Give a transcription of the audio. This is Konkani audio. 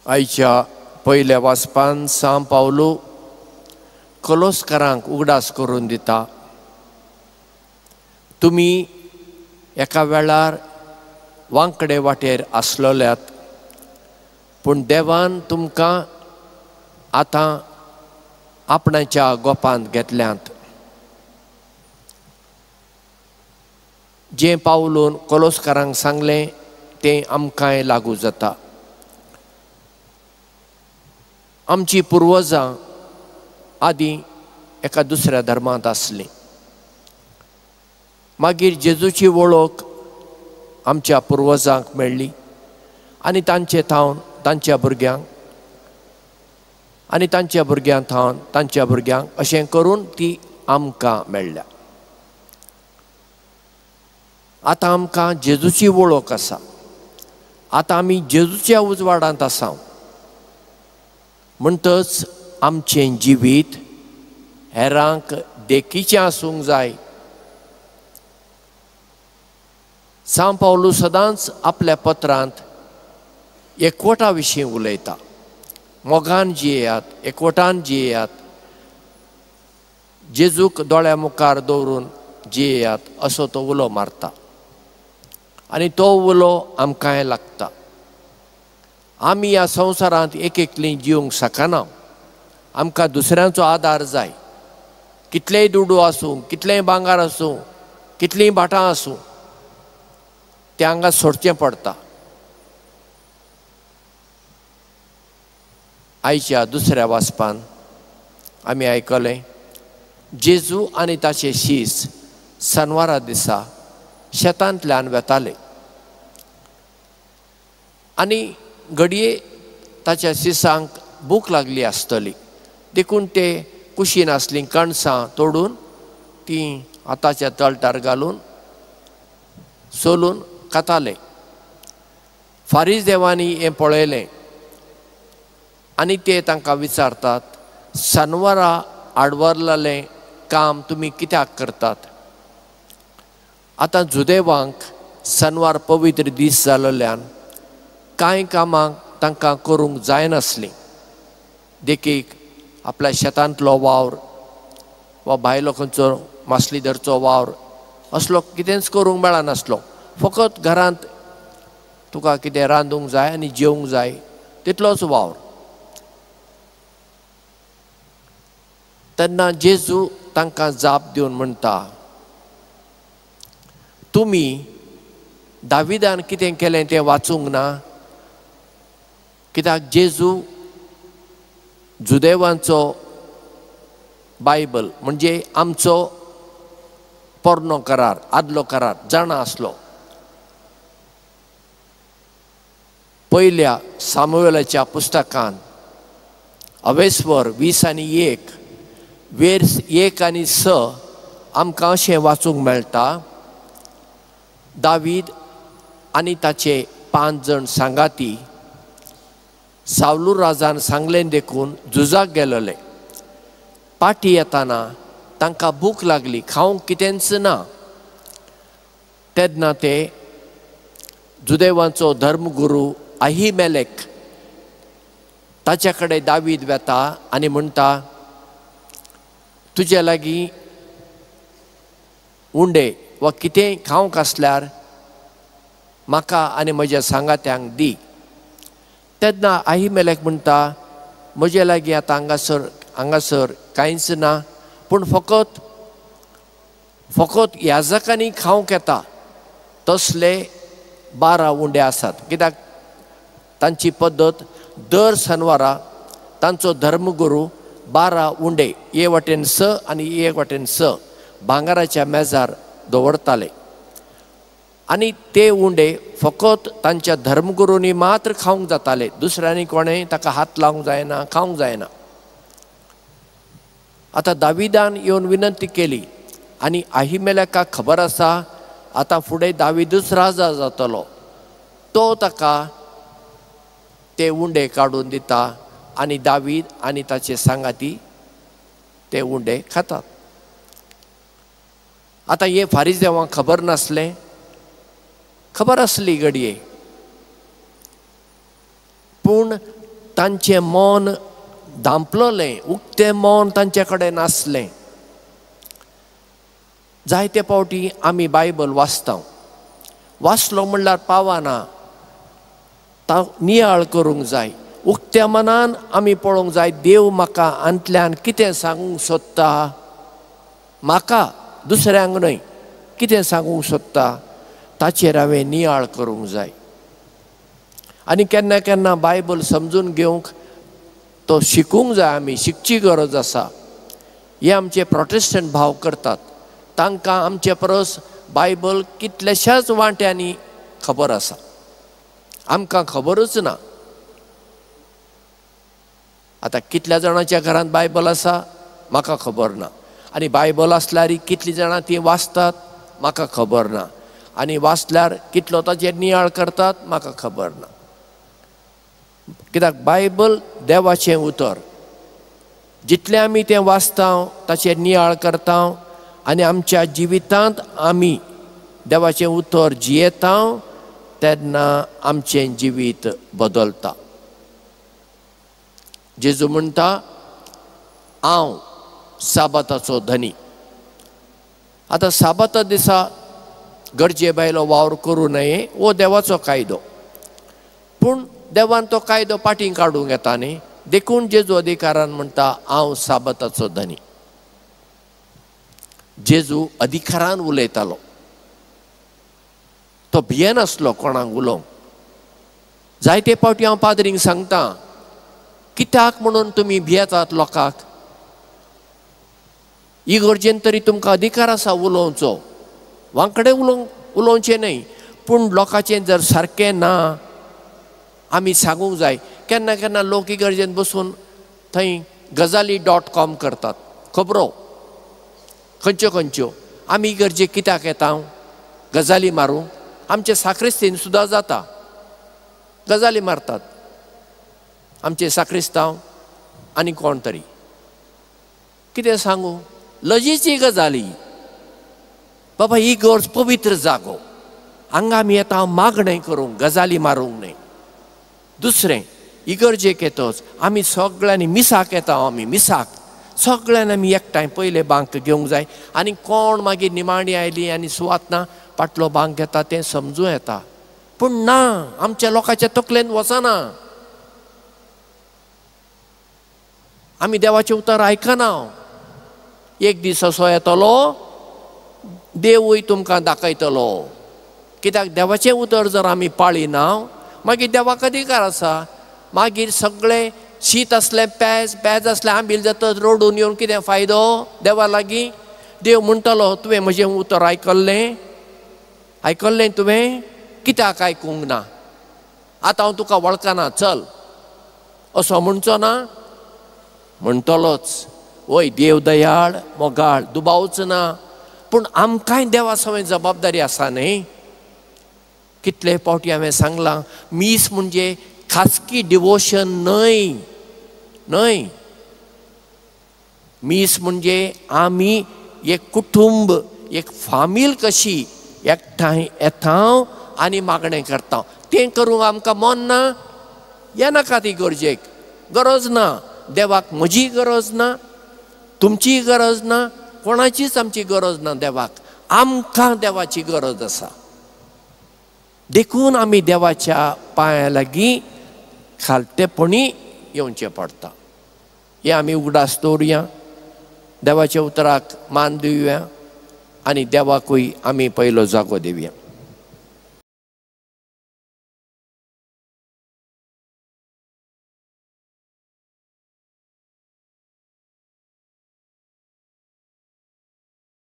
आयच्या पयल्या वाचपान सांत पावलो कोलोसकारांक उगडास करून दिता. तुमी एका वेळार वांकडे वाटेर आसलोल्यात, पूण देवान तुमकां आतां आपणाच्या गोपांत घेतल्यांत. जें पावलून कोलोसकारांक सांगलें तें आमकांय लागू जाता. आमची पुर्वजां आदीं एका दुसऱ्या धर्मांत आसलीं. मागीर जेजूची वळख आमच्या पुर्वजांक मेळ्ळी आनी तांचे थावन तांच्या भुरग्यांक आनी तांच्या भुरग्यां थावन तांच्या भुरग्यांक अशें करून ती आमकां मेळ्ळ्या. आतां आमकां जेजूची वळख आसा. आतां आमी जेजूच्या उजवाडांत आसा. म्हणटच आमचें जिवीत हेरांक देखीचें आसूंक जाय. सांत पावलो सदांच आपल्या पत्रांत एकवटा विशीं उलयता. मोगान जियेयात, एकवटान जियेयात, जेजूक दोळ्या मुखार दवरून जियेयात असो तो उलो मारता. आनी तो उलो आमकांय लागता. आमी ह्या संवसारांत एक एकलीं जिवंक शकना. आमकां दुसऱ्यांचो आदार जाय. कितलेय दुडू आसूं, कितलेंय भांगार आसूं, कितलींय भाटां आसूं, तें हांगा सोडचें पडटा. आयच्या दुसऱ्या वाचपान आमी आयकलें जेजू आनी ताचे शीस शेनवारा दिसा शेतांतल्यान वेताले आनी घडये ताच्या शिसांक भूक लागली आसतली. देखून ते कुशीन आसलीं कणसां तोडून तीं आतांच्या तळटार घालून सोलून खाताले. फारीजेवांनी हें पळयलें आनी ते तांकां विचारतात, शेनवारा आडवरलेलें काम तुमी कित्याक करतात? आतां जुदेवांक शेनवार पवित्र दीस जाल्ल्यान कांय कामां तांकां करूंक जायनासलीं. देखीक आपल्या शेतांतलो वावर वा भायलो खंयचो मासलीदरचो वावर असलो कितेंच करूंक मेळनासलो. फकत घरांत तुका कितें रांदूंक जाय आनी जेवंक जाय तितलोच वावर. तेन्ना जेजू तांकां जाप दिवन म्हणटा, तुमी दाविदान कितें केलें तें वाचूंक ना? कित्याक जेजू जुदेवांचो बायबल म्हणजे आमचो पोरनो करार, आदलो करार जाणा आसलो. पयल्या सामुएलाच्या पुस्तकान अवेस्वर 20:1 वेर्स 1 आनी 6 आमकां अशें वाचूंक मेळटा, दावीद आनी ताचे 5 जाण सांगाती सावलू राजान सांगलें देखून झुजाक गेलोले. पाटी येताना तांकां भूक लागली, खावंक कितेंच ना. तेन्ना ते जुदेवांचो धर्मगुरू अहिमेलेक ताचे कडेन दावीद वेता आनी म्हणटा, तुजे लागीं उंडे वा कितेंय खावंक आसल्यार म्हाका आनी म्हज्या सांगात्यांक दी. तेन्ना अहिमेलेक म्हणटा, म्हजे लागीं आतां हांगासर कांयच ना, पूण फकत याजकांनी खावंक येता तसले 12 उंडे आसात. कित्याक तांची पद्दत दर शेनवारा तांचो धर्मगुरू 12 उंडे हे वटेन 6 आनी हे वटेन 6 भांगाराच्या मेजार दवरताले. आनी ते उंडे फकत तांच्या धर्मगुरूनी मात्र खावंक जाताले. दुसऱ्यांनी कोणेंय ताका हात लावंक जायना, खावंक जायना. आतां दाविदान येवन विनंती केली आनी अहिमेलेकाक खबर आसा आतां फुडें दावीदूच राजा जातलो. तो ताका ते उंडे काडून दिता आनी दावीद आनी ताचे सांगाती ते उंडे खातात. आतां हे फारीजेवांक खबर नासलें, खबर आसली घडये, पूण तांचें मन धांपलोलें, उक्तें मन तांचे कडेन आसलें. जायते फावटी आमी बायबल वाचता, वाचलो म्हणल्यार पावना, नियाळ करूंक जाय. उक्त्या मनान आमी पळोवंक जाय देव म्हाका अंतल्यान कितें सांगूंक सोदता, म्हाका दुसऱ्यांक न्हय, कितें सांगूंक सोदता ताचेर हांवें नियाळ करूंक जाय. आनी केन्ना केन्ना बायबल समजून घेवंक तो शिकूंक जाय, आमी शिकची गरज आसा. हे आमचे प्रोटेस्टंट भाव करतात, तांकां आमचे परस बायबल कितल्याशाच वांट्यांनी खबर आसा, आमकां खबरूच ना. आतां कितल्या जाणांच्या घरांत बायबल आसा म्हाका खबर ना, आनी बायबल आसल्यार कितलीं जाणां ती वाचतात म्हाका खबर ना, आनी वाचल्यार कितलो ताचेर नियाळ करतात म्हाका खबर ना. कित्याक बायबल देवाचें उतर, जितलें आमी तें वाचता ताचेर नियाळ करता आनी आमच्या जिवितांत आमी देवाचें उतर जियेता तेन्ना आमचें जिवीत बदलता. जेजू म्हणटा हांव साबाताचो धनी. आतां साबाता दिसा गरजे भायलो वावर करूं नये हो देवाचो कायदो, पूण देवान तो कायदो फाटीं काडूंक येता न्ही. देखून जेजू अधिकारान म्हणटा हांव साबाताचो धनी. जेजू अधिकारान उलयतालो, तो भियेनासलो कोणाक उलोवंक. जायते फावटी हांव पाद्रींक सांगता, कित्याक म्हणून तुमी भियेतात लोकांक? इगर्जेन तरी तुमकां अधिकार आसा उलोवचो, वांकडे उलोवचें न्हय, पूण लोकांचें जर सारकें ना आमी सांगूंक जाय. केन्ना केन्ना लोक इगर्जेन बसून थंय गजाली.com करतात, खबरो खंयच्यो खंयच्यो. आमी इगर्जेक कित्याक येता? गजाली मारूंक. आमचे साक्रिस्तीन सुद्दां जाता, गजाली मारतात आमचे साक्रिस्तांव आनी कोण तरी. कितें सांगू? लजेची गजाली. बाबा ही इगर्ज पवित्र जागो, हांगा आमी येता मागणें करूंक, गजाली मारूंक न्हय. दुसरें, इगर्जेक येतोच आमी सगळ्यांनी मिसाक येता, आमी मिसाक सगळ्यांनी आमी एकठांय पयले बांक घेवंक जाय. आनी कोण मागीर निमाणी आयली आनी सुवात ना फाटलो बांक घेता तें समजूं येता. पूण ना, आमच्या लोकांच्या तकलेन वचना. आमी देवाचें उतर आयकना. एक दीस असो येतलो देवूय तुमकां दाखयतलो. कित्याक देवाचें उतर जर आमी पाळिना मागीर देवाक अधिकार आसा. मागीर सगळें शीत असलें पेज असलें आंबील जाता रडून येवन कितें फायदो देवा लागीं? देव म्हणटलो तुवें म्हजें उतर आयकल्लें तुवें, कित्याक आयकूंक ना? आतां हांव तुका वळखना, चल, असो म्हणचो ना? म्हणटलोच. वय देव दयाळ मोगाळ, दुबावच ना. पूण आमकांय देवा सवय जबाबदारी आसा न्ही. कितले फावटी हांवें सांगलां, मीस म्हणजे खासगी डिवोशन न्हय. मीस म्हणजे आमी एक कुटुंब, एक फामील कशी एकठांय येता आनी मागणें करता. तें करूंक आमकां मन ना? येनाका ती गरजेक, गरज ना. देवाक म्हजी गरज ना, तुमची गरज ना, कोणाचीच आमची गरज ना देवाक. आमकां देवाची गरज आसा. देखून आमी देवाच्या पांया लागीं खालतेपणी येवचें पडटा. हें आमी उगडास दवरया, देवाच्या उतराक मान दिवया आनी देवाकूय आमी पयलो जागो दिवया.